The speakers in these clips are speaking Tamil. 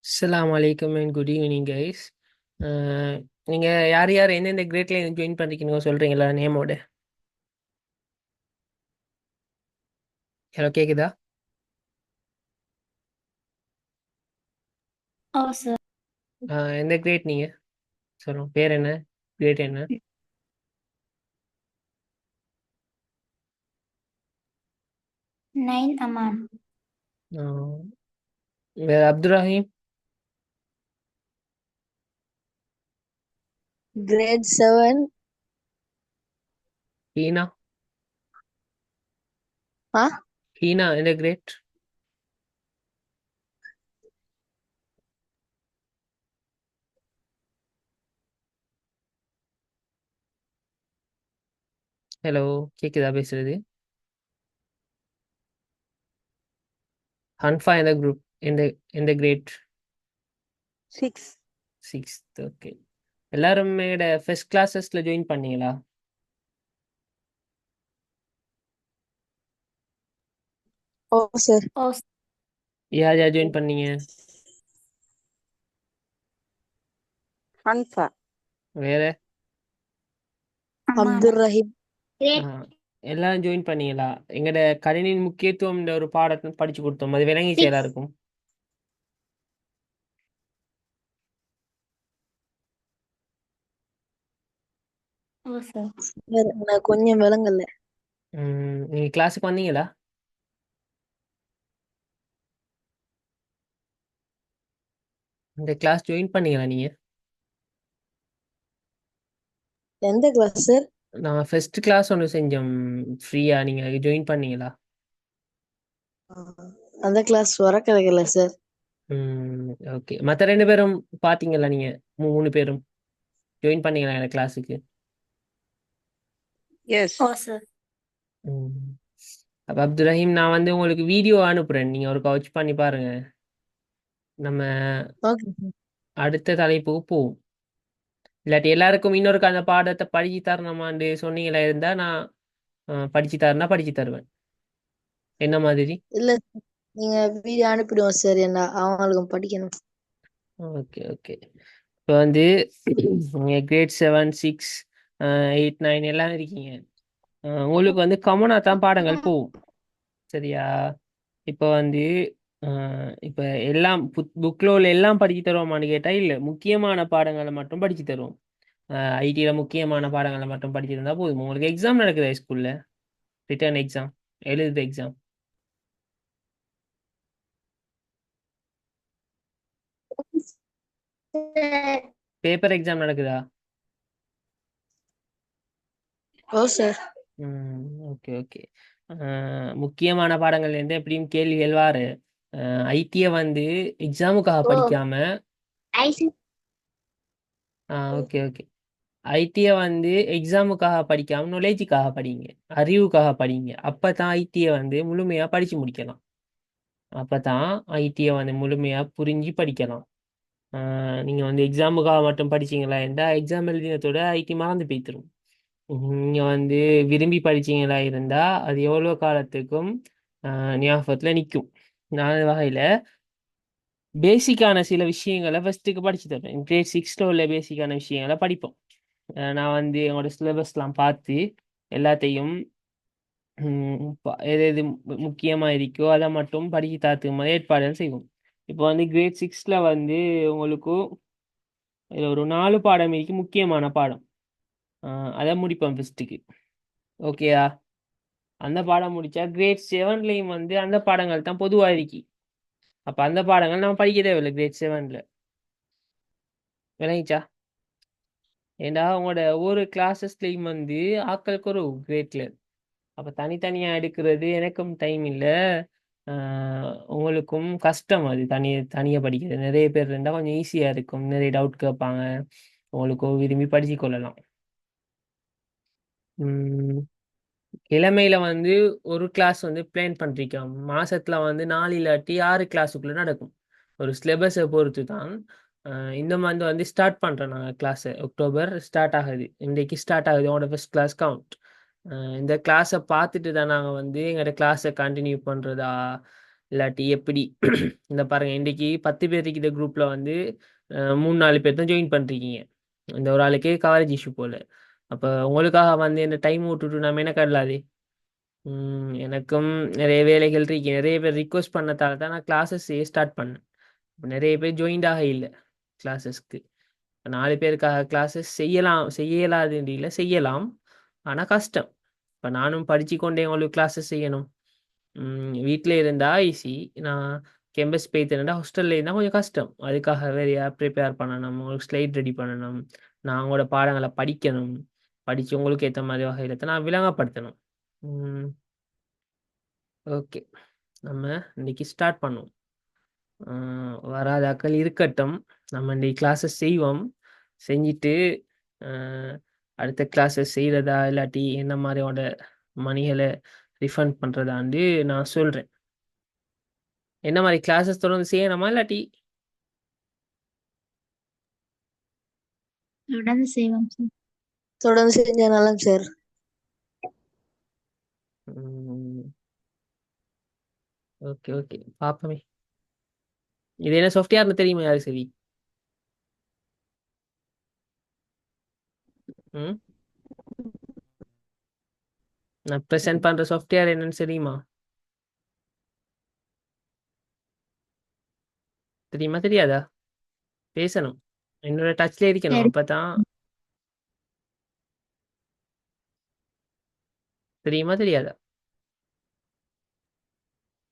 அஸ்ஸலாமு அலைக்கும் அண்ட் குட் ஈவினிங் கைஸ். நீங்க யார் யார் எந்தெந்த கிரேட்ல ஜாயின் பண்ணிருக்கீங்க சொல்றீங்களா நேமோட? ஹலோ, கேக்குதா? ஓ சார். எந்த கிரேட் நீங்க சொல்லுங்க, பேர் என்ன, கிரேட் என்ன? நைன் அமான். ஆஹ் வேற அப்துல் ரஹீம், Grade 7. ஹீனா. Huh? ஹீனா எந்த கிரேட்? ஹலோ, கேக்குதா பேசுறது? ஹன்ஃபா எந்த குரூப், எந்த எந்த கிரேட்? 6. சிக்ஸ்த். ஓகே. எல்லாருமே ஃபர்ஸ்ட் கிளாஸஸ்ல ஜாயின் பண்ணீங்களா? Oh, sir. ஓ யார் யார் ஜாயின் பண்ணீங்க? Hanfa. வேற? அமான். Abdul Rahim. ஆஹ் எல்லாரும் ஜாயின் பண்ணீங்களா? எங்கட கணினியின் முக்கியத்துவம்ன்ற ஒரு பாடத்தை படிச்சு கொடுத்தோம், அது விளங்கிச்சு சிக்ஸ். எல்லாருக்கும்? ஓ சார். நான் கொஞ்சம் விளங்கல. நீங்க கிளாஸுக்கு வந்தீங்களா? இந்த கிளாஸ் ஜாயின் பண்ணீங்களா நீங்க? எந்த கிளாஸ் சார்? நான் ஃபர்ஸ்ட் கிளாஸ் ஒன்று செஞ்சோம் ஃப்ரீயா, நீங்க ஜாயின் பண்ணீங்களா? அந்த கிளாஸ் வர கிடைக்கல சார். ஓகே. மற்ற ரெண்டு பேரும் பார்த்தீங்களா நீங்க? மூணு பேரும் ஜாயின் பண்ணீங்களா இந்த கிளாஸுக்கு? எஸ். ஓ சார். ம் அப்போ அப்துல் ரஹீம், நான் வந்து உங்களுக்கு வீடியோ அனுப்புறேன், நீங்க ஒரு கவுச் பண்ணி பாருங்க. நம்ம ஓகே சார். அடுத்த தலைப்புக்கு போவோம். இல்லாட்டி எல்லாருக்கும் இன்னொருக்கு அந்த பாடத்தை படிச்சு தரணுமான்னு சொன்னீங்களா இருந்தா நான் படிச்சு தரேன்னா படிச்சு தருவேன். என்ன மாதிரி? இல்ல sir. நீங்க வீடியோ அனுப்பிடுவோம் சார், என்ன அவங்களுக்கும் படிக்கணும். Okay okay. இப்போ வந்து நீங்கள் கிரேட் 7, 6, 8, 9 எல்லாம் இருக்கீங்க. உங்களுக்கு வந்து காமனாக தான் பாடங்கள் போகும், சரியா? இப்போ வந்து இப்போ எல்லாம் புக்கில் உள்ள எல்லாம் படிச்சு தருவோமான்னு கேட்டால் இல்லை, முக்கியமான பாடங்களை மட்டும் படிச்சு தருவோம். ஐடியில் முக்கியமான பாடங்களை மட்டும் படிச்சு தந்தா போதும். உங்களுக்கு எக்ஸாம் நடக்குதா ஸ்கூலில்? ரிட்டர்ன் எக்ஸாம், எழுதுது எக்ஸாம், பேப்பர் எக்ஸாம் நடக்குதா? ஓ சார். Okay okay. முக்கியமான பாடங்கள்ல இருந்து எப்படியும் கேள்விகள் வாரு. ஐடியை வந்து எக்ஸாமுக்காக ஓ படிக்காம, ஐசி. ஓகே ஓகே, ஐடியை வந்து எக்ஸாமுக்காக படிக்காம நாலேஜுக்காக படிங்க, அறிவுக்காக படிங்க. அப்பதான் ஐடியை வந்து முழுமையா படிச்சு முடிக்கலாம். அப்பதான் ஐடியை வந்து முழுமையா புரிஞ்சு படிக்கலாம். நீங்க வந்து எக்ஸாமுக்காக மட்டும் படிச்சீங்களா என்றா எக்ஸாம் எழுதினதோட ஐடி மறந்து போய்த்திரும். நீங்க வந்து விரும்பி படிச்சீங்களா இருந்தா அது எவ்வளோ காலத்துக்கும் ஞாபகத்துல நிற்கும். நான் வகையில பேசிக்கான சில விஷயங்களை ஃபர்ஸ்ட்டுக்கு படிச்சு தரேன். கிரேட் 6ல உள்ள பேசிக்கான விஷயங்களை படிப்போம். நான் வந்து என்னோட சிலபஸ்லாம் பார்த்து எல்லாத்தையும் எது எது முக்கியமா இருக்கோ அதை மட்டும் படிச்சு தாத்துக்கு மாதிரி ஏற்பாடுகள் செய்வோம். இப்போ வந்து கிரேட் 6ல வந்து உங்களுக்கு இதுல ஒரு 4 பாடம் இருக்கு, முக்கியமான பாடம். அதை முடிப்போம் ஃபர்ஸ்ட்டுக்கு. ஓகேயா? அந்த பாடம் முடிச்சா கிரேட் 7லையும் வந்து அந்த பாடங்கள் தான் பொதுவாக இருக்கு. அப்போ அந்த பாடங்கள் நம்ம படிக்க தேவையில்லை கிரேட் 7ல. விளங்கிச்சா? ஏண்டா உங்களோட ஒவ்வொரு கிளாஸஸ்லையும் வந்து ஆட்கள் குறைவு கிரேட்ல. அப்போ தனித்தனியாக எடுக்கிறது எனக்கும் டைம் இல்லை, உங்களுக்கும் கஷ்டம். அது தனியாக படிக்கிறது நிறைய பேர் இருந்தால் கொஞ்சம் ஈஸியாக இருக்கும், நிறைய டவுட் கேட்பாங்க, உங்களுக்கு விரும்பி படிச்சு கொள்ளலாம். உம் இளமையில வந்து ஒரு கிளாஸ் வந்து பிளான் பண்ணிருக்கோம், மாசத்துல வந்து 4 இல்லாட்டி 6 கிளாஸுக்குள்ள நடக்கும். ஒரு சிலபஸை பொறுத்து தான். இந்த மந்த் வந்து ஸ்டார்ட் பண்றோம் நாங்கள் கிளாஸ். அக்டோபர் ஸ்டார்ட் ஆகுது, இன்றைக்கு ஸ்டார்ட் ஆகுது உங்களோட ஃபர்ஸ்ட் கிளாஸ் கவுண்ட். இந்த கிளாஸை பார்த்துட்டு தான் நாங்கள் வந்து எங்களோட கிளாஸை கண்டினியூ பண்றதா இல்லாட்டி எப்படி இந்த பாருங்க இன்றைக்கி 10 பேர் இருக்கிற குரூப்பில் வந்து 3-4 பேர் தான் ஜாயின் பண்ணிருக்கீங்க. இந்த ஒரு ஆளுக்கே கவரேஜ் இஷ்யூ போல். அப்போ உங்களுக்காக வந்து இந்த டைம் விட்டுட்டு நம்ம என்ன கடலாது. எனக்கும் நிறைய வேலைகள் இருக்கு. நிறைய பேர் ரிக்வெஸ்ட் பண்ணதால தான் நான் கிளாஸஸே ஸ்டார்ட் பண்ணேன். இப்ப நிறைய பேர் ஜாயின்டாக இல்லை கிளாஸஸ்க்கு. 4 பேருக்காக கிளாஸஸ் செய்யலாம், செய்யலாதுன்னு இல்லை, செய்யலாம். ஆனால் கஷ்டம். இப்போ நானும் படித்து கொண்டே உங்களுக்கு கிளாஸஸ் செய்யணும். வீட்டில் இருந்தால் ஈஸி. நான் கேம்பஸ் போய்த்துனா ஹாஸ்டலில் இருந்தால் கொஞ்சம் கஷ்டம். அதுக்காக வேறையா ப்ரிப்பேர் பண்ணணும், உங்களுக்கு ஸ்லைட் ரெடி பண்ணணும், நான் உங்களோட பாடங்களை படிக்கணும். படித்து உங்களுக்கு ஏற்ற மாதிரி வகையில் தான் நான் விளங்கப்படுத்தணும். ஓகே, நம்ம இன்னைக்கு ஸ்டார்ட் பண்ணுவோம். வராதாக்கள் இருக்கட்டும், நம்ம இன்னைக்கு கிளாஸஸ் செய்வோம். செஞ்சுட்டு அடுத்த கிளாஸஸ் செய்கிறதா இல்லாட்டி என்ன மாதிரியோட மணிகளை ரிஃபண்ட் பண்ணுறதாண்டு நான் சொல்கிறேன். என்ன மாதிரி கிளாஸஸ் தொடர்ந்து செய்யணுமா இல்லாட்டி தொடர்ந்து செய்வோம் சார். தொடர்ந்து செஞ்சா நல்லா சார். ஓகே ஓகே பார்ப்போமே. இது என்ன சாஃப்ட்வேர்னு தெரியுமா யாரு? சரி. ம் நான் ப்ரெசென்ட் பண்ணுற சாஃப்ட்வேர் என்னன்னு தெரியுமா? தெரியுமா தெரியாதா? பேசணும், என்னோட டச்ல இருக்கணும், சரி, அப்பதான். தெரியுமா தெரியாதா?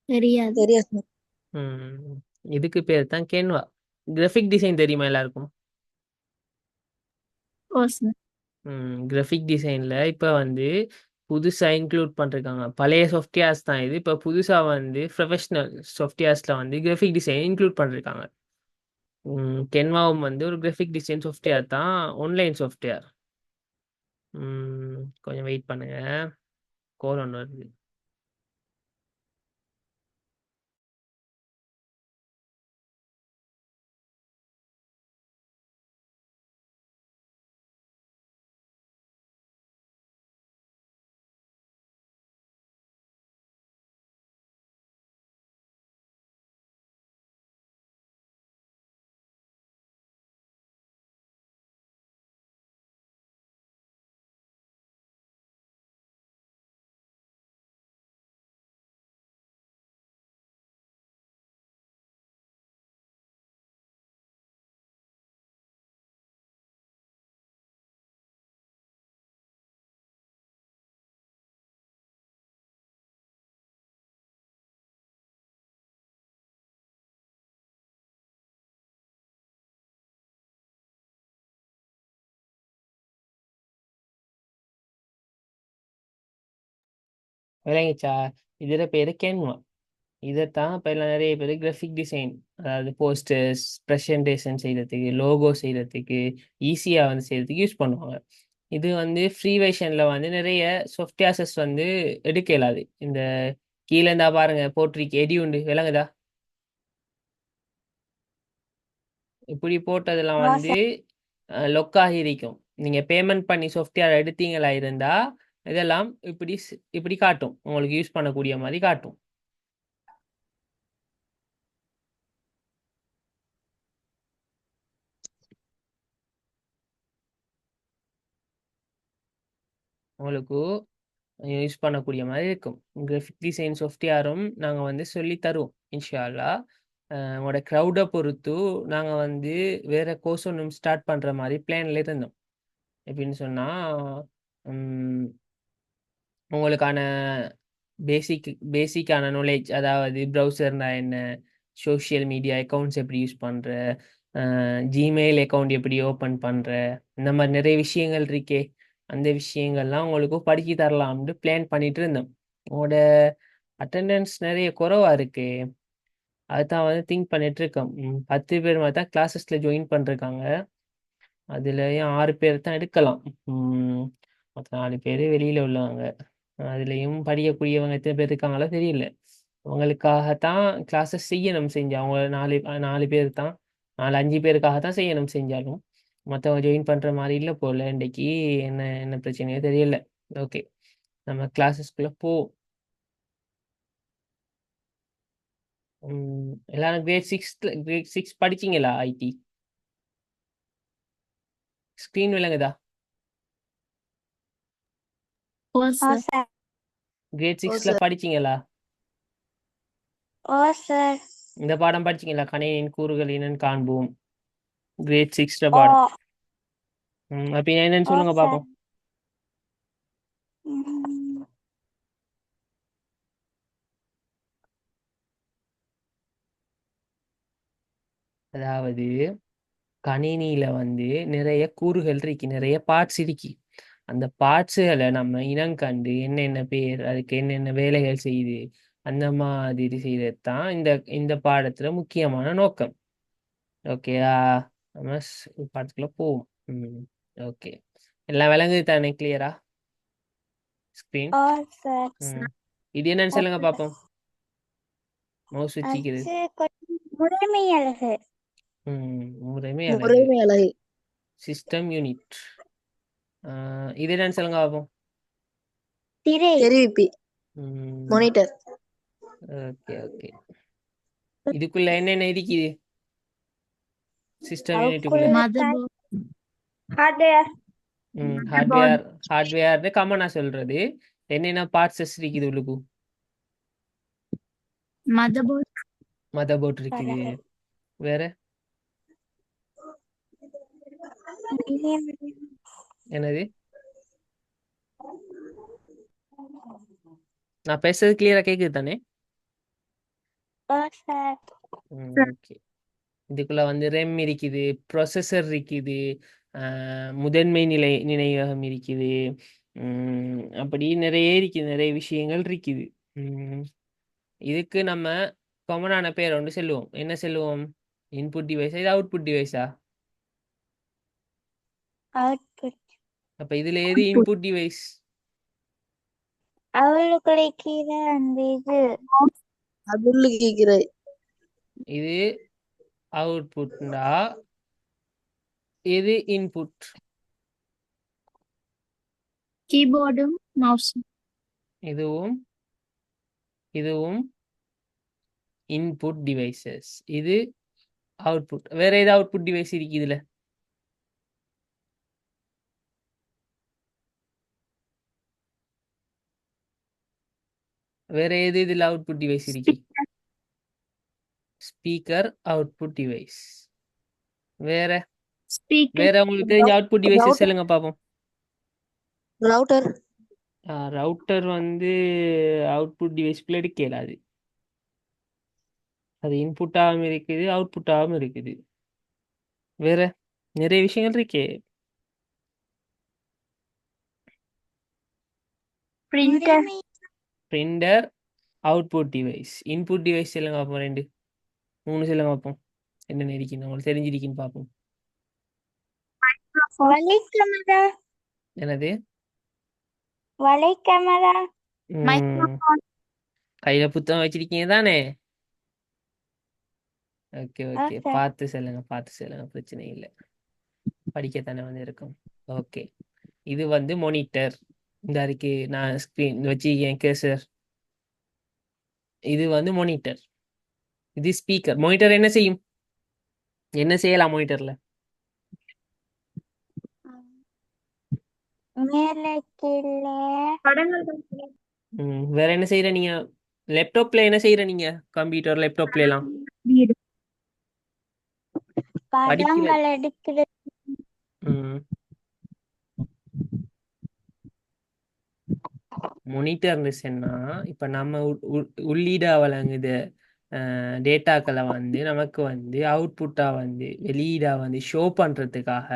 தெரியாது. தெரியா சார். ம் இதுக்கு பேர் தான் கேன்வா. கிராஃபிக் டிசைன் தெரியுமா எல்லாருக்கும்? ஓ சார். கிராஃபிக் டிசைனில் இப்போ வந்து புதுசாக இன்க்ளூட் பண்ணிருக்காங்க. பழைய சாஃப்ட்வேர்ஸ் தான் இது. இப்போ புதுசாக வந்து ப்ரொஃபஷ்னல் சாஃப்ட்வேர்ஸில் வந்து கிராஃபிக் டிசைன் இன்க்ளூட் பண்ணிருக்காங்க. கென்வாவும் வந்து ஒரு கிராஃபிக் டிசைன் சாஃப்ட்வேர் தான், ஆன்லைன் சாஃப்ட்வேர். கொஞ்சம் வெயிட் பண்ணுங்க, கோல் ஒன்று வருது. விளங்கிச்சா? இதில் பேர் கேன்வா. இதைத்தான் இப்போ எல்லாம் நிறைய பேர் கிராஃபிக் டிசைன், அதாவது போஸ்டர்ஸ் ப்ரெசன்டேஷன் செய்கிறதுக்கு, லோகோ செய்கிறதுக்கு, ஈஸியாக வந்து செய்கிறதுக்கு யூஸ் பண்ணுவாங்க. இது வந்து ஃப்ரீ வெர்ஷனில் வந்து நிறைய சாஃப்ட்வேர்ஸஸ் வந்து எடுக்க இயலாது. இந்த கீழே இருந்தா பாருங்க போட்டிருக்கு எடி உண்டு, விளங்குதா? இப்படி போட்டதெல்லாம் வந்து லொக்காகி இருக்கும். நீங்கள் பேமெண்ட் பண்ணி சாஃப்ட்வேர் எடுத்தீங்களா இருந்தா இதெல்லாம் இப்படி இப்படி காட்டும், உங்களுக்கு யூஸ் பண்ணக்கூடிய மாதிரி காட்டும். உங்களுக்கு யூஸ் பண்ணக்கூடிய மாதிரி இருக்கும். கிராஃபிக் டிசைன் சாஃப்ட்வேரும் நாங்கள் வந்து சொல்லி தருவோம் இன்ஷா அல்லாஹ். உங்களோட க்ரௌடை பொறுத்து நாங்கள் வந்து வேறு கோர்ஸ் ஒன்றும் ஸ்டார்ட் பண்ணுற மாதிரி பிளானில் இருந்தோம். எப்படின்னு சொன்னால் உங்களுக்கான பேசிக்கான நாலேஜ், அதாவது ப்ரௌசர்னா என்ன, சோஷியல் மீடியா அக்கௌண்ட்ஸ் எப்படி யூஸ் பண்ணுற, ஜிமெயில் அக்கௌண்ட் எப்படி ஓப்பன் பண்ணுற, இந்த மாதிரி நிறைய விஷயங்கள் இருக்கே. அந்த விஷயங்கள்லாம் உங்களுக்கு படிச்சு தரலாம்னு பிளான் பண்ணிட்டு இருந்தோம். உங்களோட அட்டெண்டன்ஸ் நிறைய குறைவா இருக்கு. அதுதான் வந்து திங்க் பண்ணிட்டு இருக்கோம். 10 பேர் மாதிரி தான் கிளாஸஸில் ஜாயின் பண்ணிருக்காங்க. அதுலேயும் 6 பேர் தான் எடுக்கலாம். மற்ற 4 பேர் வெளியில் உள்ளவங்க. அதுலேயும் படிக்கக்கூடியவங்க எத்தனை பேர் இருக்காங்களோ தெரியல. அவங்களுக்காகத்தான் கிளாஸஸ் செய்யணும். செஞ்சு அவங்க 4 பேர் தான், 4-5 பேருக்காக தான் செய்யணும் செஞ்சாலும். மற்றவங்க ஜாயின் பண்ணுற மாதிரி இல்லை போல் இன்றைக்கி. என்ன என்ன பிரச்சனையோ தெரியல. ஓகே, நம்ம கிளாஸஸ்குள்ளே போ. எல்லாரும் கிரேட் 6 படிச்சீங்களா ஐடி? ஸ்க்ரீன் விளங்குதா? ஓ சார். சார். கிரேட் ஓ 6ல சார். படிச்சீங்களா? ஓ சார். இந்த பாடம் படிச்சீங்களா? கணினியின் கூறுகள் என்னன்னு காண்போம். கிரேட் 6ல ஓ. பாடம். அப்ப என்னன்னு ஓ சொல்லுங்க சார். பாப்போம். அதாவது கணினியில வந்து நிறைய கூறுகள் இருக்கு, நிறைய பார்ட்ஸ் இருக்கு. அந்த பார்ட்ஸுகளை நம்ம இனம் கண்டு என்னென்ன பேர், அதுக்கு என்னென்ன வேலைகள் செய்யுது, அந்த மாதிரி செய்யறது தான் இந்த இந்த பாடத்துல முக்கியமான நோக்கம். ஓகேயா? நம்ம பாடத்துக்குள்ள போவோம். ஓகே, எல்லாம் விளங்குது தானே? கிளியரா? ஸ்க்ரீன். ஓ சார். இது என்னன்னு சொல்லுங்க பாப்போம். மவுஸ் வச்சுக்கிறது. அது கொஞ்சம் முழுமை அழகு. முறைமை அழகு. முறைமை அழகு. System unit. இது என்னன்னு சொல்லுங்க பாப்போம். திரை. தெரிவிப்பி. மானிட்டர். Okay okay. இதுக்குள்ள என்னென்ன இருக்குது? சிஸ்டம் யூனிட்டுக்குள்ள மதர்போர்ட். ஹார்ட்வேர். ஹார்ட்வேர் காமனா சொல்றது. என்னென்ன பார்ட்ஸஸ் இருக்குது உள்ளுக்கு? மதர்போர்ட். மதர்போர்ட் இருக்குது. வேற என்னது? நான் பேசுறது கிளியரா கேக்குது தானே? ஓ சார். ஓகே. இதுக்குள்ள வந்து ரெம் இருக்குது, ப்ரொசஸர் இருக்குது, முதன்மை நினைவகம் இருக்குது. அப்படி நிறைய இருக்குது, நிறைய விஷயங்கள் இருக்குது. இதுக்கு நம்ம காமனான பேர் ஒன்று சொல்லுவோம். என்ன சொல்லுவோம்? இன்புட் டிவைஸா இது அவுட்புட் டிவைஸா? அவுட்புட். அப்ப இதுல எது இன்புட் டிவைஸ்? அவளுக்குள்ள கீழே அந்த இது அதுள்ள கேக்குற இது அவுட்புட்னா எது இன்புட்? கீபோர்டும் மவுஸும். இதுவும் இதுவும் இன்புட் டிவைசஸ். இது அவுட்புட். வேற ஏதாவது அவுட்புட் டிவைஸ் இருக்கு இதுல? வேற எது இதுல அவுட்புட் டிவைஸ் இருக்கு? Speaker output device. வேற ஸ்பீக்கர். வேற உங்களுக்கு தெரிஞ்ச அவுட்புட் டிவைசஸ் சொல்லுங்க பாப்போம். ரவுட்டர். ரவுட்டர் வந்து அவுட்புட் டிவைஸ்க்குள்ள எடுக்க இயலாது. அது இன்புட்டாகவும் இருக்குது, அவுட்புட்டாகவும் இருக்குது. வேற நிறைய விஷயங்கள் இருக்கே. Printer. Printer output device. Input device சொல்லுங்க பார்ப்போம். 2 3 சொல்லுங்க பார்ப்போம். என்னென்ன இருக்குன்னு உங்களுக்கு தெரிஞ்சிருக்குன்னு பார்ப்போம். வலைக்கமரா. என்னது? வலைக்கமரா. மைக்ரோஃபோன். கையில புத்தகம் வச்சிருக்கீங்க தானே? Okay okay. Okay. பார்த்து சொல்லுங்க, பார்த்து சொல்லுங்க, பிரச்சனை இல்லை. படிக்கத்தானே வந்து இருக்கும். ஓகே, இது வந்து மானிட்டர். இந்த அறிக்கை நான் ஸ்க்ரீன் வச்சிருக்கேன் கேசர். இது வந்து மானிட்டர். இது ஸ்பீக்கர். மானிட்டர் என்ன செய்யும்? என்ன செய்யலாம் மானிட்டர்ல? மேலே கீழே வேற என்ன செய்யற நீங்க? லேப்டாப்ல என்ன செய்யற நீங்க? கம்ப்யூட்டர் லேப்டாப்ல எல்லாம் படிக்கிற. படங்கள் எடுக்கிறது. மொனிட்டர்னு சொன்னா இப்ப நம்ம உள்ளீடா வழங்குது டேட்டாக்களை வந்து நமக்கு வந்து அவுட்புட்டா வந்து வெளியீடா வந்து ஷோ பண்றதுக்காக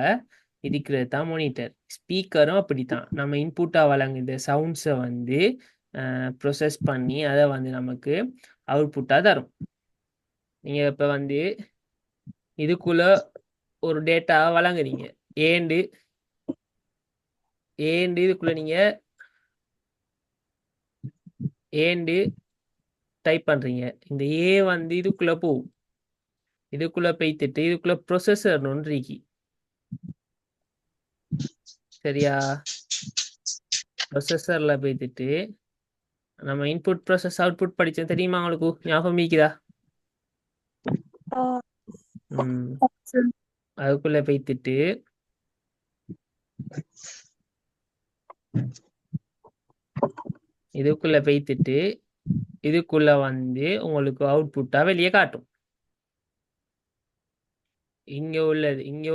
இருக்கிறது தான் மொனிட்டர். ஸ்பீக்கரும் அப்படித்தான். நம்ம இன்புட்டா வழங்குது சவுண்ட்ஸை வந்து ப்ரொசஸ் பண்ணி அதை வந்து நமக்கு அவுட்புட்டா தரும். நீங்க இப்ப வந்து இதுக்குள்ள ஒரு டேட்டா வழங்குறீங்க. ஏண்டு இதுக்குள்ள நீங்க ஏண்டு டைப் பண்றீங்க. இந்த ஏ வந்து இதுக்குள்ள போகும். இதுக்குள்ள போய்த்துட்டு இதுக்குள்ள ப்ரொசஸர் ஒன்று இருக்கு. சரியா? ப்ரொசஸர்ல போய்த்துட்டு நம்ம இன்புட் ப்ராசஸ் அவுட்புட் படிச்சோம் தெரியுமா உங்களுக்கு? ஞாபகம் இருக்குதா? Oh, ம் அதுக்குள்ள போய்த்துட்டு இதுக்குள்ள போய்த்துட்டு இதுக்குள்ள வந்து உங்களுக்கு அவுட்புட்டா வெளியே காட்டும். இங்க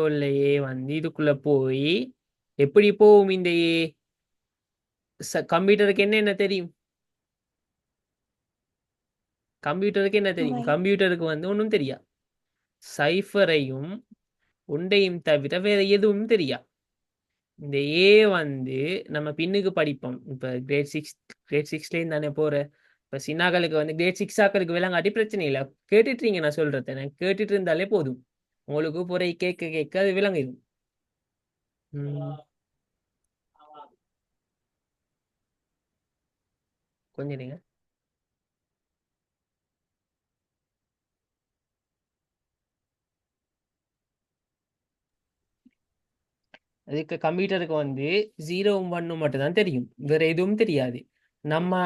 உள்ள ஏ வந்து இதுக்குள்ள போய் எப்படி போகும் இந்த ஏ? கம்ப்யூட்டருக்கு என்ன தெரியும்? கம்ப்யூட்டருக்கு என்ன தெரியும்? wait. கம்ப்யூட்டருக்கு வந்து ஒன்றும் தெரியா. சைஃபரையும் ஒன்றையும் தவிர வேற எதுவும் தெரியா. இந்த ஏ வந்து நம்ம பின்னுக்கு படிப்போம். இப்போ கிரேட் சிக்ஸ்லேயும் தானே போற. இப்போ சின்னாக்களுக்கு வந்து கிரேட் சிக்ஸ் ஆக்களுக்கு விளங்காட்டி பிரச்சனை இல்லை. கேட்டுட்றீங்க நான் சொல்றது. எனக்கு கேட்டுட்டு இருந்தாலே போதும். உங்களுக்கு பொறை கேட்க கேட்க அது விளங்கிடும். கொஞ்சம் இருங்க. அதுக்கு கம்ப்யூட்டருக்கு வந்து 0வும் 1ம் மட்டும் தான் தெரியும். வேற எதுவும் தெரியாது. நம்ம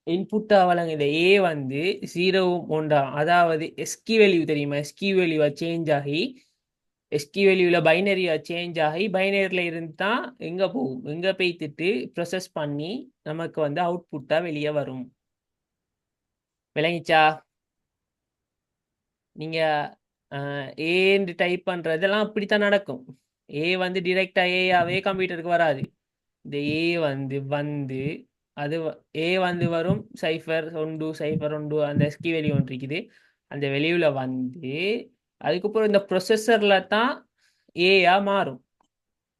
இன்புட்டா வழங்குற ஏ வந்து 0வும் 1 அதாவது எஸ்கி வேல்யூ தெரியுமா? எஸ்கி வேல்யூவா சேஞ்ச் ஆகி எஸ்கி வேல்யூல பைனரியா சேஞ்ச் ஆகி பைனரியில இருந்து தான் எங்க போகும்? எங்க போய்த்துட்டு ப்ரொசஸ் பண்ணி நமக்கு வந்து அவுட்புட்டா வெளியே வரும். விளங்கிச்சா? நீங்க ஏன்னு டைப் பண்றதெல்லாம் அப்படித்தான் நடக்கும். ஏ வந்து டிரெக்டா ஏயாவே கம்ப்யூட்டருக்கு வராது. இந்த ஏ வந்து அது ஏ வந்து வரும் 0 1 0 1 அந்த எஸ்கி வெளி ஒன்று இருக்குது. அந்த வெளியில வந்து அதுக்கப்புறம் இந்த ப்ரொசஸர்ல தான் ஏயா மாறும்.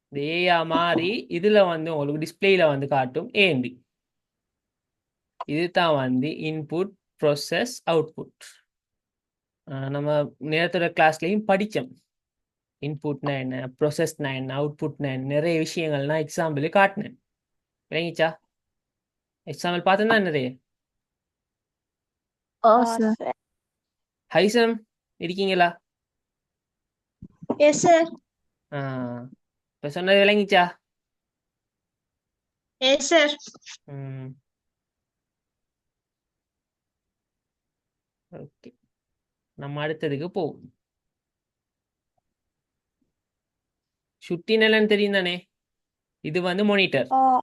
இந்த ஏயா மாறி இதுல வந்து உங்களுக்கு டிஸ்பிளேல வந்து காட்டும் ஏண்டி. இதுதான் வந்து இன்புட் ப்ரொசஸ் அவுட்புட். நம்ம நேரத்தோட கிளாஸ்லையும் படித்தோம். இன்புட்னா என்ன, ப்ரொசஸ்னா என்ன, அவுட்புட்னா என்ன, நிறைய விஷயங்கள் நான் எக்ஸாம்பிள் காட்டினேன். விளங்கிச்சா? எக்ஸாம்பிள் பார்த்தோன்னா நிறைய. Oh, Oh, sir. sir. Haytham இருக்கீங்களா? Yes, sir. இப்போ சொன்னது விளங்கிச்சா? Yes, sir. ம் ஓகே, நம்ம அடுத்ததுக்கு போவோம். சுட்டி நிலன்னு தெரியும் தானே? இது வந்து மானிட்டர். Oh,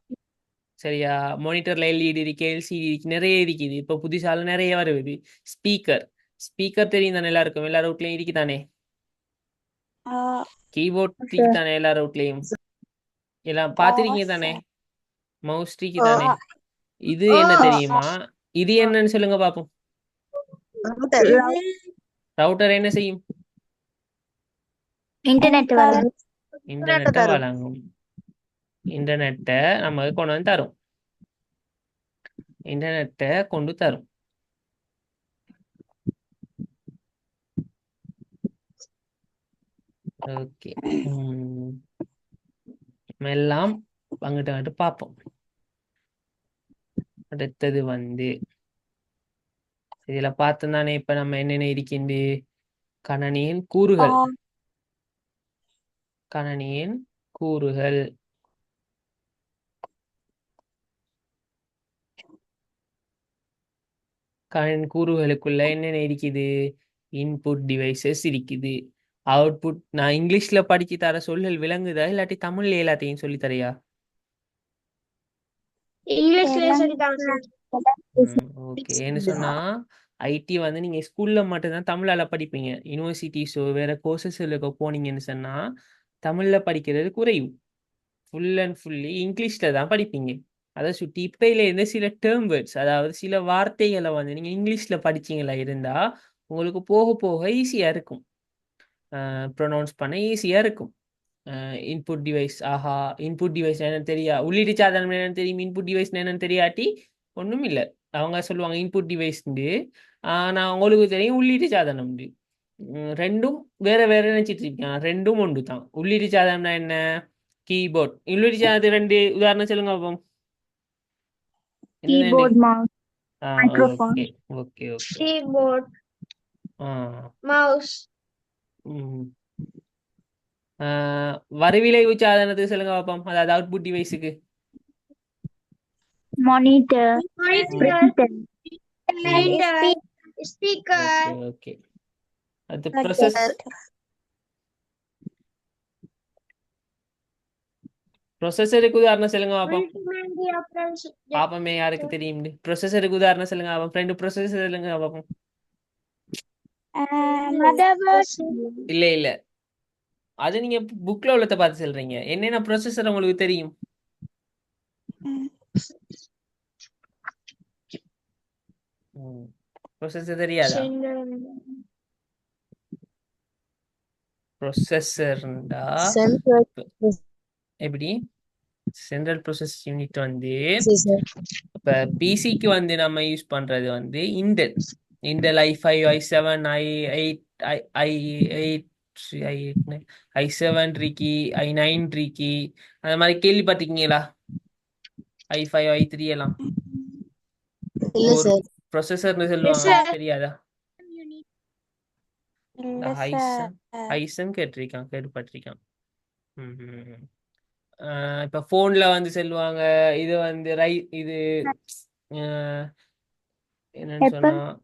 சரியா? மானிட்டர்ல எல்இடி இருக்கு, எல்சிடி இருக்கு, நிறைய இருக்குது. இப்போ புதுசால நிறைய வருது. ஸ்பீக்கர் ஸ்பீக்கர் தெரியும் தானே? எல்லாருக்கும் எல்லா ரூட்லையும் இருக்கு தானே? oh, கீபோர்ட் இருக்கு தானே? எல்லா ரூட்லையும் எல்லாம் oh, பார்த்துருக்கீங்க தானே? sir. மவுஸ் இருக்கு Oh, தானே? இது என்ன oh, தெரியுமா? இது என்னன்னு சொல்லுங்க பார்ப்போம். router. ரவுட்டர் என்ன செய்யும்? Internet Enter. வழங்கும். இன்டர்நெட்டை தரும். வழங்கும். இன்டர்நெட்டை நமக்கு கொண்டு வந்து தரும். இன்டர்நெட்டை கொண்டு தரும். ஓகே, எல்லாம் அங்கிட்ட பார்ப்போம். அடுத்தது வந்து இதுல பார்த்தோம் தானே? இப்ப நம்ம என்னென்ன இருக்கின்ற கணனியின் கூறுகள். Oh, கணனியின் கூறுகள். கணனியின் கூறுகளுக்குள்ள என்னென்ன இருக்குது? இன்புட் டிவைசஸ் இருக்குது. அவுட்புட் நான் இங்கிலீஷ்ல படிச்சு தர சொல்லல் விளங்குதா, இல்லாட்டி தமிழ்ல எல்லாத்தையும் சொல்லி தரையா? இங்கிலீஷ்லயே எல்லாம் சொல்லிட்டாங்க சார். ஓகே. என்ன சொன்னா ஐடி வந்து நீங்க ஸ்கூல்ல மட்டும்தான் தமிழால படிப்பீங்க. யூனிவர்சிட்டிஸோ வேற கோர்சஸ்களுக்கு போனீங்கன்னு சொன்னா தமிழ்ல படிக்கிறது குறைவு. ஃபுல் அண்ட் ஃபுல்லி இங்கிலீஷ்ல தான் படிப்பீங்க. அதை சுட்டி இப்பையில இருந்து சில டேர்ம் வேர்ட்ஸ், அதாவது சில வார்த்தைகளை வந்து நீங்க இங்கிலீஷ்ல படிச்சீங்களா இருந்தா உங்களுக்கு போக போக ஈஸியா இருக்கும். ப்ரொனவுன்ஸ் பண்ண ஈஸியா இருக்கும். இன்புட் டிவைஸ், ஆஹா இன்புட் டிவைஸ் என்னன்னு தெரியா, உள்ளீடு சாதனம் என்னன்னு தெரியும், இன்புட் டிவைஸ் என்னன்னு தெரியாட்டி ஒன்றும் இல்லை. அவங்க சொல்லுவாங்க இன்புட் டிவைஸ்ண்டு, நான் உங்களுக்கு தெரியும் உள்ளீடு சாதனம். ரெண்டும் வேற வேற நினைச்சிட்டு இருக்கேன். ரெண்டும் ஒன்று தான். உள்ளீடு சாதனம்னா என்ன? கீபோர்ட். உள்ளீடு சாதனத்துக்கு ரெண்டு உதாரணம் சொல்லுங்க பாப்போம். என்னென்ன? Keyboard, mouse, microphone. Okay okay okay. Keyboard, ஆ mouse, ம் வரிவிளைவு சாதனத்துக்கு சொல்லுங்க பார்ப்போம். அதாவது அவுட்புட் டிவைஸுக்கு. monitor, monitor, printer, printer, speaker. Okay okay. அது Protector. ப்ரொசஸருக்கு உதாரணம் சொல்லுங்க பாப்போம். Multimedia processor. பாப்போமே யாருக்கு தெரியும். ப்ரொசஸருக்கு உதாரணம் சொல்லுங்க பாப்போம். ரெண்டு ப்ரொசஸர் சொல்லுங்க பாப்போம். Motherboard. இல்ல இல்ல, அது நீங்க புக்ல உள்ளத பார்த்து சொல்றீங்க. என்னென்ன ப்ரொசஸர் உங்களுக்கு தெரியும்? ப்ரொசஸர் தெரியாதா? ப்ரொசஸர்ண்டா சென்ட்ரல் எப்படி? சென்ட்ரல் ப்ரோசஸ் யூனிட் வந்து ப்ராசஸர். இப்போ பிசிக்கு வந்து நம்ம யூஸ் பண்றது வந்து Intel i5 i7 i8 i8 i7 இருக்கி i9 இருக்கி, அந்த மாதிரி கேள்விப்பட்டிருக்கீங்களா? i5 i3 எல்லாம் இல்ல ஒவ்வொரு சார். ப்ரொசஸர்னு சொல்லுவாங்க, தெரியாதா? இந்த Yes, ஹைசன் sir. ஹைசன் கேட்டுப்பட்டிருக்கான். இப்போ ஃபோன்ல வந்து சொல்லுவாங்க இது வந்து இது அஹ், என்னன்னு சொன்னா Apple.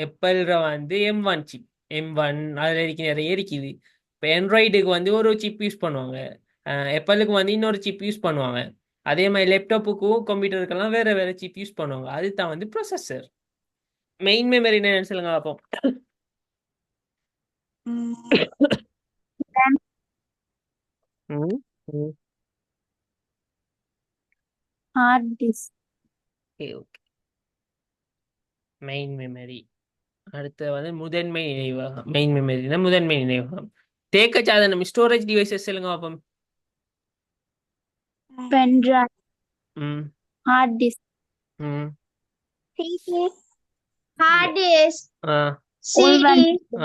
எப்பல்ற வந்து M1 சிப். M1 அதில் நிறைய இருக்குது. இப்போ ஆண்ட்ராய்டுக்கு வந்து ஒரு சிப் யூஸ் பண்ணுவாங்க, எப்பலுக்கு வந்து இன்னொரு சிப் யூஸ் பண்ணுவாங்க. அதே மாதிரி லேப்டாப்புக்கும் கம்ப்யூட்டருக்கெல்லாம் வேற வேற சிப் யூஸ் பண்ணுவாங்க. அதுதான் வந்து ப்ரொசஸர். மெயின் மெமரி என்னன்னு சொல்லுங்க பார்ப்போம். RAM. ம், ம். Hard disk. Okay okay, main memory. அடுத்து வந்து முதன்மை நினைவகம். மெயின் மெமரினா முதன்மை நினைவகம். தேக்க சாதனம் ஸ்டோரேஜ் டிவைசஸ் சொல்லுங்க பார்ப்போம். Pen drive. ம், Hard disk. ம். CD. Hard disk, ஆ, CD,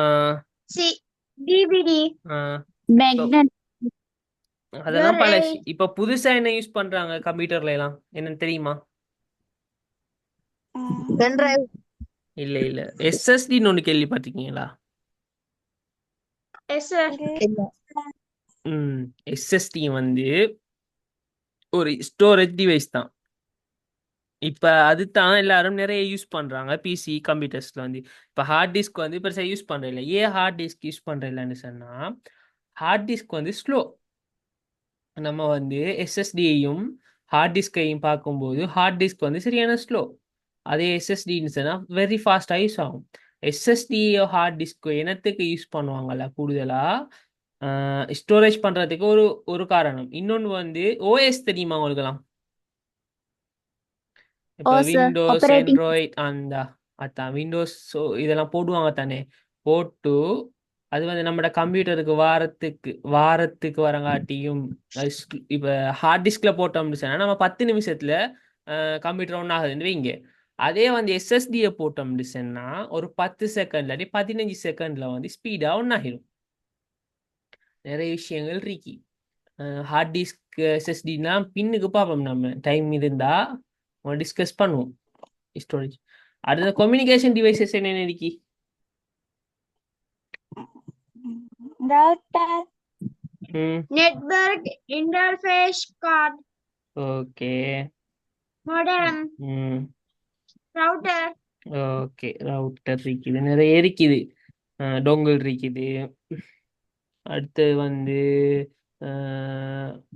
ஆ, DVD, ஆ. Magnet. அதெல்லாம் Blu-ray, பழசு. இப்ப புதுசா என்ன யூஸ் பண்றாங்க கம்ப்யூட்டர்ல எல்லாம், என்னன்னு தெரியுமா? பென்டிரைவ். இல்ல இல்ல, எஸ்எஸ்டின்னு ஒண்ணு கேள்விப்பட்டிருக்கீங்களா? SS, இல்ல. எஸ்எஸ்டி வந்து ஒரு ஸ்டோரேஜ் டிவைஸ் தான். இப்ப அதுதான் எல்லாரும் நிறைய யூஸ் பண்றாங்க பிசி கம்ப்யூட்டர்ஸ்ல வந்து. இப்ப ஹார்ட் டிஸ்க் வந்து பெருசா யூஸ் பண்றது இல்லை. ஏன் ஹார்ட் டிஸ்க் யூஸ் பண்றது இல்லைன்னு சொன்னா, ஹார்ட் டிஸ்க் வந்து ஸ்லோ. நம்ம வந்து எஸ்எஸ்டியையும் ஹார்ட் டிஸ்கையும் பார்க்கும்போது ஹார்ட் டிஸ்க் வந்து சரியான ஸ்லோ. அதே எஸ்எஸ்டின்னு சொன்னால் வெரி ஃபாஸ்ட்டாக யூஸ் ஆகும். எஸ்எஸ்டி ஹார்ட் டிஸ்க் என்னத்துக்கு யூஸ் பண்ணுவாங்கல்ல கூடுதலாக, ஸ்டோரேஜ் பண்ணுறதுக்கு ஒரு ஒரு காரணம். இன்னொன்று வந்து ஓஎஸ் தெரியுமா உங்களுக்குலாம்? இப்போ Oh, sir. Windows, Operating. Android, அதான் விண்டோஸ் இதெல்லாம் போடுவாங்க தானே. போட்டு அது வந்து நம்மளோட கம்ப்யூட்டருக்கு வாரத்துக்கு வரங்காட்டியும் இப்போ ஹார்ட் டிஸ்கில் போட்டோம்னு சொன்னால் நம்ம 10 நிமிஷத்தில் கம்ப்யூட்டர் ஒன் ஆகுதுன்னு வைங்க. அதே வந்து எஸ்எஸ்டியை போட்டோம்னு சொன்னால் ஒரு 10 செகண்ட் இல்லாட்டி 15 செகண்டில் வந்து ஸ்பீடாக ஒன் ஆகிடும். நிறைய விஷயங்கள் இருக்கு. ஹார்ட் டிஸ்க் எஸ்எஸ்டினா பின்னுக்கு பார்ப்போம், நம்ம டைம் இருந்தால் டிஸ்கஸ் பண்ணுவோம் ஸ்டோரேஜ். அடுத்த கம்யூனிகேஷன் டிவைசஸ் என்னென்ன இருக்கு? Router. network interface card, okay. modem, router, okay, router இருக்குது, நிறைய இருக்குது. டொங்கல் இருக்குது. அடுத்து வந்து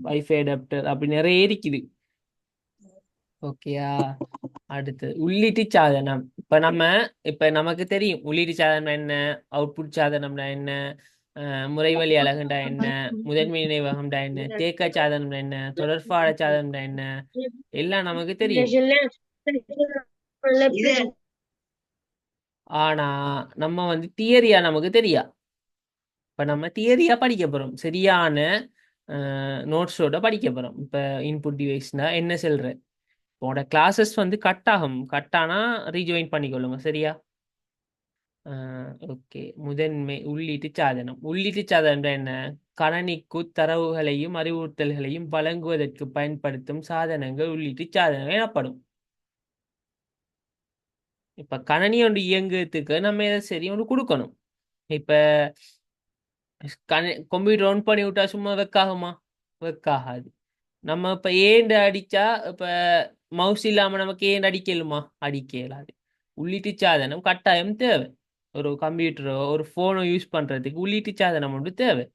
வைஃபை அடாப்டர், அப்படி நிறைய இருக்குது. ஓகேயா? அடுத்து உள்ளீட்டு சாதனம். இப்ப நமக்கு தெரியும் உள்ளீட்டு சாதனம் என்ன, அவுட்புட் சாதனம்னா என்ன, முறைவழி அலகுண்டா என்ன, முதன்மை நினைவகம்டா என்ன, தேக்க சாதனம்னா என்ன, தொடர்பாட சாதனம்டா என்ன, எல்லாம் நமக்கு தெரியும். ஆனா நம்ம வந்து தியரியா நமக்கு தெரியா. இப்ப நம்ம தியரியா படிக்க போறோம், சரியான நோட்ஸோட படிக்க போறோம். இப்ப இன்புட் டிவைஸ்னா என்ன சொல்ற, உங்களோட கிளாஸஸ் வந்து கட் ஆகும். கட் ஆனா ரீஜாயின் பண்ணிக்கொள்ளுங்க, சரியா? ஓகே. முதன்மை உள்ளீட்டு சாதனம். உள்ளீட்டு சாதனம் என்ன? கணனிக்கு தரவுகளையும் அறிவுறுத்தல்களையும் வழங்குவதற்கு பயன்படுத்தும் சாதனங்கள் உள்ளீட்டு சாதனங்கள் எனப்படும். இப்ப கணனி ஒன்று இயங்குறதுக்கு நம்ம எதை சரி ஒன்று கொடுக்கணும். இப்ப கம்ப்யூட்டர் ஆன் பண்ணி விட்டா சும்மா வெக்காகுமா? வெக்காகாது. நம்ம இப்ப ஏண்டு அடிச்சா, இப்ப மவுஸ் இல்லாம நமக்கு ஏண்டு அடிக்கலுமா? அடிக்க இயலாது. உள்ளீட்டு சாதனம் கட்டாயம் தேவை. ஒரு கம்ப்யூட்டரோ ஒரு ஃபோனோ யூஸ் பண்ணுறதுக்கு உள்ளீட்டு சாதனம் ஒன்று தேவை.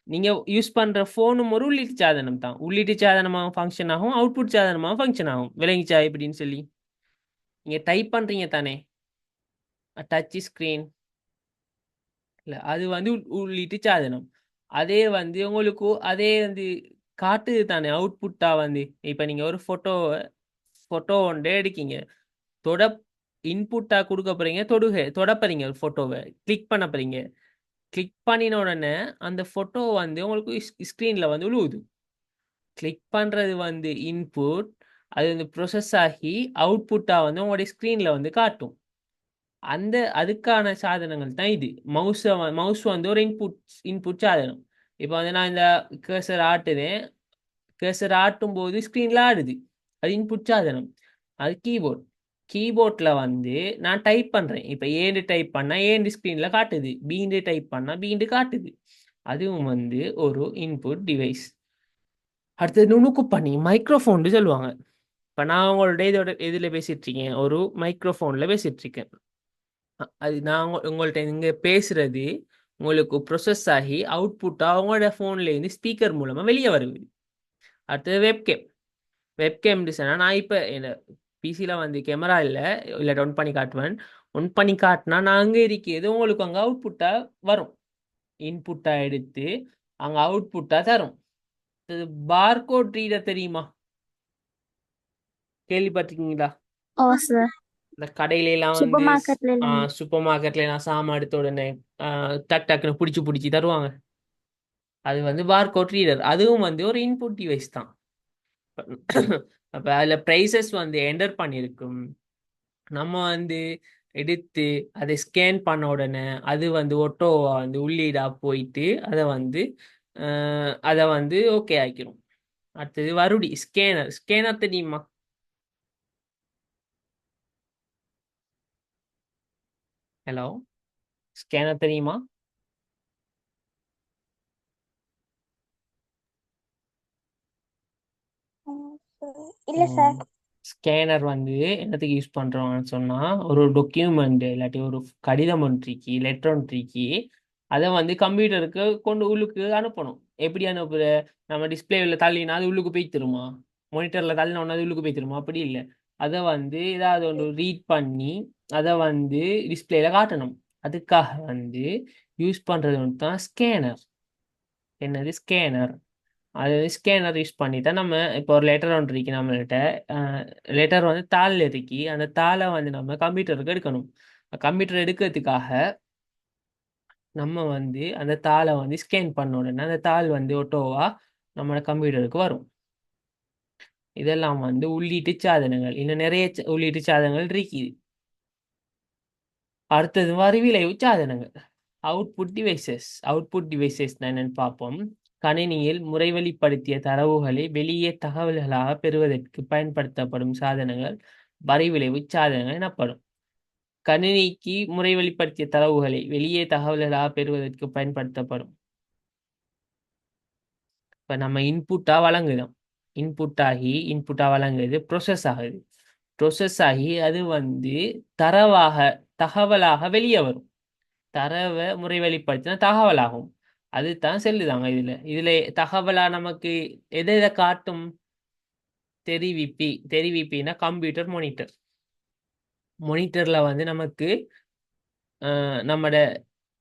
நீங்கள் யூஸ் பண்ணுற ஃபோனும் ஒரு உள்ளீட்டு சாதனம் தான். உள்ளீட்டு சாதனமாக ஃபங்க்ஷன் ஆகும், அவுட்புட் சாதனமாக ஃபங்க்ஷன் ஆகும். விளங்கிச்சா எப்படின்னு சொல்லி? நீங்கள் டைப் பண்ணுறீங்க தானே, டச் ஸ்க்ரீன் இல்லை, அது வந்து உள்ளீட்டு சாதனம். அதே வந்து உங்களுக்கு அதே வந்து காட்டுது தானே அவுட்புட்டாக வந்து. இப்போ நீங்கள் ஒரு ஃபோட்டோ ஒன்று எடுக்கீங்க, தொட இன்புட்டாக கொடுக்க போகிறீங்க, தொட போகிறீங்க ஒரு ஃபோட்டோவை, கிளிக் பண்ண போகிறீங்க. கிளிக் பண்ணின உடனே அந்த ஃபோட்டோ வந்து உங்களுக்கு ஸ்க்ரீனில் வந்து விழுவுது. கிளிக் பண்ணுறது வந்து இன்புட், அது வந்து ப்ரொசஸ் ஆகி அவுட்புட்டாக வந்து உங்களுடைய ஸ்க்ரீனில் வந்து காட்டும். அதுக்கான சாதனங்கள் தான் இது. மவுஸ் வந்து ஒரு இன்புட் சாதனம். இப்போ வந்து நான் இந்த கர்சர் ஆட்டுவேன், கர்சர் ஆட்டும் போது ஸ்க்ரீனில் ஆடுது, அது இன்புட் சாதனம். அது கீபோர்டில் வந்து நான் டைப் பண்ணுறேன். இப்போ ஏண்டு டைப் பண்ணால் ஏண்டு ஸ்க்ரீனில் காட்டுது, பீண்டு டைப் பண்ணால் பீண்டு காட்டுது. அதுவும் வந்து ஒரு இன்புட் டிவைஸ். அடுத்தது நுணுக்கு பண்ணி மைக்ரோஃபோன் சொல்லுவாங்க. இப்போ நான் உங்களோட இதில் பேசிட்டு இருக்கேன், ஒரு மைக்ரோஃபோனில் பேசிட்டு இருக்கேன். அது நான் உங்கள்கிட்ட இங்கே பேசுறது உங்களுக்கு ப்ரொசஸ் ஆகி அவுட்புட்டாக அவங்களோட ஃபோன்லேருந்து ஸ்பீக்கர் மூலமாக வெளியே வருது. அடுத்தது வெப்கேம் சொன்னால், நான் இப்போ என்ன பிசியில் வந்து கேமரா இல்லை ஒன் பண்ணி காட்டுவேன். ஒன் பண்ணி காட்டினா நான் அங்கே இருக்கிறது உங்களுக்கு அங்கே அவுட்புட்டாக வரும், இன்புட்டாக எடுத்து அங்கே அவுட்புட்டாக தரும். பார்கோட் ரீடர் தெரியுமா? கேள்விப்பட்டிருக்கீங்களா? ஓ சார். இந்த கடையிலலாம் வந்து சூப்பர் மார்க்கெட்ல எல்லாம். சூப்பர் மார்க்கெட்ல நான் சாமான் எடுத்த உடனே டக்குன்னு பிடிச்சி தருவாங்க. அது வந்து பார்கோட் ரீடர். அதுவும் வந்து ஒரு இன்புட் டிவைஸ் தான். அப்போ அதில் ப்ரைஸஸ் வந்து என்டர் பண்ணியிருக்கும். நம்ம வந்து எடுத்து அதை ஸ்கேன் பண்ண உடனே அது வந்து ஒட்டோவா வந்து உள்ளீடாக போயிட்டு அதை வந்து ஓகே ஆக்கிரும். அடுத்தது ஸ்கேனர் தெரியுமா? ஹலோ, ஸ்கேனர் தெரியுமா? இல்ல சார். ஸ்கேனர் வந்து என்னத்துக்கு யூஸ் பண்ணுறோம்னு சொன்னால், ஒரு டாக்குமெண்ட் இல்லாட்டி ஒரு கடிதம் ஒன்றிக்கு லெட்டர் ஒன்றிக்கு அதை வந்து கம்ப்யூட்டருக்கு கொண்டு உள்ளுக்கு அனுப்பணும். எப்படி அனுப்புற? நம்ம டிஸ்பிளேவில் தள்ளினா அது உள்ளுக்கு போய் தருமா? மானிட்டரில் தள்ளினோன்னா அது உள்ளுக்கு போய் தருமா? அப்படி இல்லை. அதை வந்து ஏதாவது ஒன்று ரீட் பண்ணி அதை வந்து டிஸ்பிளேயில் காட்டணும். அதுக்காக வந்து யூஸ் பண்ணுறது ஒன்று தான் ஸ்கேனர். என்னது ஸ்கேனர்? அது ஸ்கேனர் யூஸ் பண்ணி தான் நம்ம இப்போ ஒரு லெட்டர் ஒன்று இருக்கு நம்மள்கிட்ட. லெட்டர் வந்து தாளில் இருக்கி, அந்த தாளை வந்து நம்ம கம்ப்யூட்டருக்கு எடுக்கணும். கம்ப்யூட்டர் எடுக்கிறதுக்காக நம்ம வந்து அந்த தாளை வந்து ஸ்கேன் பண்ண உடனே அந்த தாள் வந்து ஒட்டோவா நம்மளோட கம்ப்யூட்டருக்கு வரும். இதெல்லாம் வந்து உள்ளீட்டு சாதனங்கள். இன்னும் நிறைய உள்ளீட்டு சாதனங்கள் இருக்குது. அடுத்தது விளைவு சாதனங்கள், அவுட்புட் டிவைசஸ் தான் என்னன்னு பார்ப்போம். கணினியில் முறைவழிப்படுத்திய தரவுகளை வெளியே தகவல்களாக பெறுவதற்கு பயன்படுத்தப்படும் சாதனங்கள் வரிவிளைவு சாதனங்கள் எனப்படும். கணினிக்கு முறைவழிப்படுத்திய தரவுகளை வெளியே தகவல்களாக பெறுவதற்கு பயன்படுத்தப்படும். இப்போ நம்ம இன்புட்டா வழங்குது, ப்ரொசஸ் ஆகி அது வந்து தகவலாக வெளியே வரும். தரவை முறைவழிப்படுத்தின தகவலாகும். அதுதான் செல்லுதாங்க. இதுல தகவலா நமக்கு எதை காட்டும்? தெரிவிப்பின்னா கம்ப்யூட்டர் மானிட்டர்ல வந்து நமக்கு நம்மட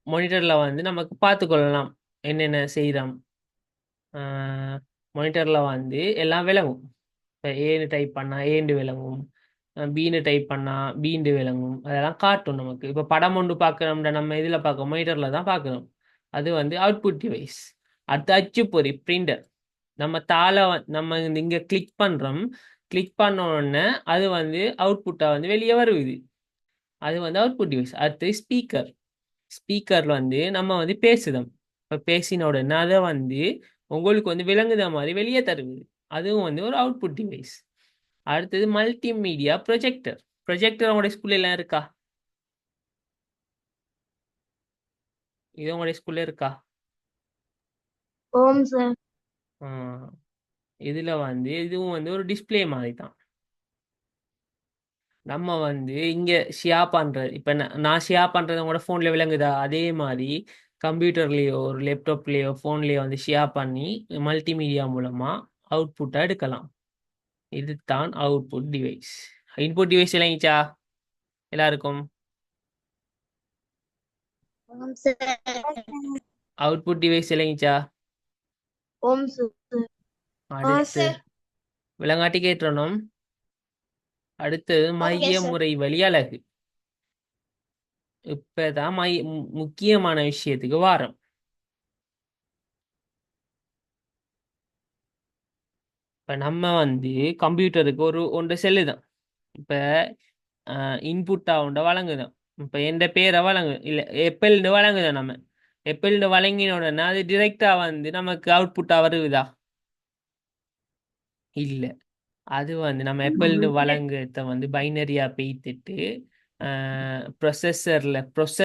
மானிட்டர்ல வந்து நமக்கு பார்த்து கொள்ளலாம் என்னென்ன செய்கிறோம். மானிட்டர்ல வந்து எல்லாம் விளங்கும். இப்போ ஏன்னு டைப் பண்ணா ஏண்டு விளங்கும், பீனு டைப் பண்ணா பீண்டு விளங்கும். அதெல்லாம் காட்டும் நமக்கு. இப்போ படம் ஒன்று பார்க்குறோம்னா நம்ம இதில் பார்க்க மானிட்டர்ல தான் பார்க்குறோம். அது வந்து அவுட்புட் டிவைஸ். அடுத்து அச்சுப்பொறி பிரிண்டர். நம்ம இங்கே கிளிக் பண்ணுறோம். கிளிக் பண்ண உடனே அது வந்து அவுட்புட்டாக வந்து வெளியே வருது. அது வந்து அவுட்புட் டிவைஸ். அடுத்து ஸ்பீக்கர் வந்து நம்ம வந்து பேசுதோம். இப்போ பேசின உடனே அதை வந்து உங்களுக்கு வந்து விளங்குத மாதிரி வெளியே தருவது. அதுவும் வந்து ஒரு அவுட்புட் டிவைஸ். அடுத்தது மல்டிமீடியா ப்ரொஜெக்டர் உங்களுடைய ஸ்கூல்ல எல்லாம் இருக்கா? இது உங்களுடைய ஸ்கூல்ல இருக்கா? ஓம் சார். இதுல வந்து இதுவும் வந்து ஒரு டிஸ்பிளே மாதிரி தான். நம்ம வந்து இங்க ஷேர் பண்றது இப்ப நான் ஷேர் பண்றது உங்களோட போன்ல விளங்குதா அதே மாதிரி கம்ப்யூட்டர்லயோ ஒரு லேப்டாப்லயோ போன்லயோ வந்து ஷேர் பண்ணி மல்டிமீடியா மூலமா அவுட்புட்டா எடுக்கலாம். இதுதான் அவுட்புட் டிவைஸ். இன்புட் டிவைஸ் இல்லைங்கச்சா எல்லாருக்கும்? ஆம் சார். அவுட்புட் டிவைஸ் இல்லைங்கச்சா? ஓம் சார். அடுத்து விளங்காட்டி கேட்டுறணும். அடுத்தது மைய முறை வழி அலகு. இப்பதான் முக்கியமான விஷயத்துக்கு வாரம். இப்ப நம்ம வந்து கம்ப்யூட்டருக்கு ஒரு ஒன்று செல்லுதான். இப்ப இன்புட்டா உண்ட வழங்குதான். இப்ப எந்த பேரை வழங்கு இல்ல எப்பல்னு வழங்குதான். நம்ம எப்பல்னு வழங்கின உடனே அது டிரெக்டா வந்து நமக்கு அவுட்புட்டா வருதா? இல்ல. அது வந்து நம்ம எப்பல்னு வழங்குறத வந்து பைனரியா பேய்த்துட்டு ப்ரொசஸர்ல